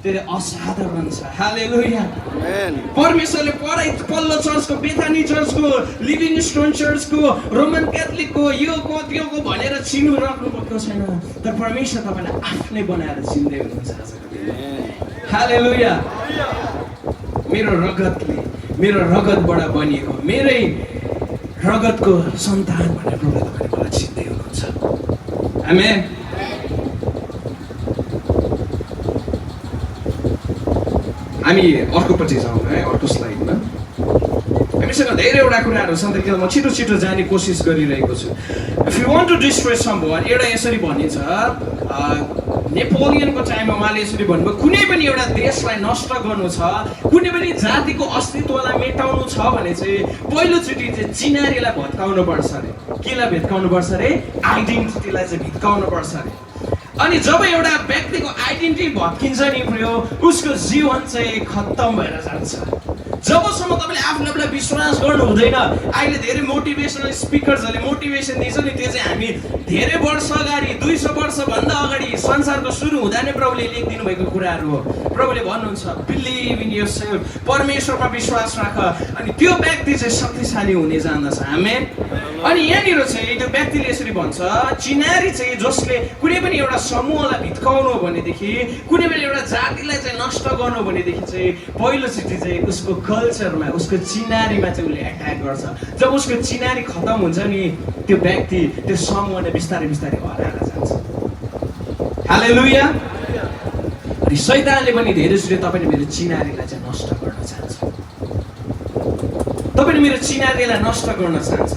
धेरै असाधारण छ। हालेलुया। Amen. परमेश्वरले पल्लो चर्चको, बेथानी चर्चको, लिभिङ स्टोन चर्चको, रोमन क्याथोलिकको, योको त्योको भनेर चिन्नु राख्नु भएको छैन। तर परमेश्वर तपाईँलाई आफ्नै बनाएर चिन्दै हुनुहुन्छ आजको दिन। हालेलुया। मेरो रगतले, मेरो रगतबाट बनिएको, मेरै रगतको सन्तान भनेर प्रभुले तपाईँले मलाई चिन्दै हुनुहुन्छ। आमेन। हामी अर्कोपट्टि जाउँ है, अर्को स्लाइडमा। हामीसँग धेरैवटा कुराहरू छन्, त्यसले म छिटो छिटो जाने कोसिस गरिरहेको छु। If you want to destroy someone, एउटा यसरी भनिन्छ, नेपोलियनको टाइममा उहाँले यसरी भन्नुभयो, कुनै पनि एउटा देशलाई नष्ट गर्नु छ, कुनै पनि जातिको अस्तित्वलाई मेटाउनु छ भने चाहिँ पहिलोचोटि चाहिँ चिनारीलाई भत्काउनु पर्छ अरे। केलाई भत्काउनु पर्छ अरे? आइडेन्टिटीलाई चाहिँ भत्काउनु पर्छ अरे। अनि जब एउटा व्यक्तिको आइडेन्टिटी भत्किन्छ नि प्रियो, उसको जीवन चाहिँ खत्तम भएर जान्छ। जबसम्म तपाईँले आफूलाई विश्वास गर्नु हुँदैन। अहिले धेरै मोटिभेसनल स्पिकर्सहरूले मोटिभेसन दिन्छ नि, त्यो चाहिँ हामी धेरै वर्ष अगाडि, 200 वर्षभन्दा अगाडि संसारको सुरु हुँदा नै प्रभुले लेखिदिनु भएको कुराहरू हो। प्रभुले भन्नुहुन्छ बिलिभ इन योरसेल्फ, परमेश्वरमा विश्वास राख, अनि त्यो व्यक्ति चाहिँ शक्तिशाली हुने जान्दछ। आमेन। अनि यहाँनिर चाहिँ त्यो व्यक्तिले यसरी भन्छ, चिनारी चाहिँ जसले कुनै पनि एउटा समूहलाई भित्काउनु हो भनेदेखि, कुनै पनि एउटा जातिलाई चाहिँ नष्ट गर्नु हो भनेदेखि चाहिँ पहिलोचोटि चाहिँ उसको कल्चरमा, उसको चिनारीमा चाहिँ उसले एट्याक गर्छ। जब उसको चिनारी खतम हुन्छ नि, त्यो व्यक्ति, त्यो समूहले बिस्तारै बिस्तारै हराएर जान्छ। हालेलुया। अनि शैतानले पनि धेरैचोटि तपाईँले मेरो चिनारीलाई चाहिँ नष्ट गर्न चाहन्छ। तपाईँले मेरो चिनारीलाई नष्ट गर्न चाहन्छ।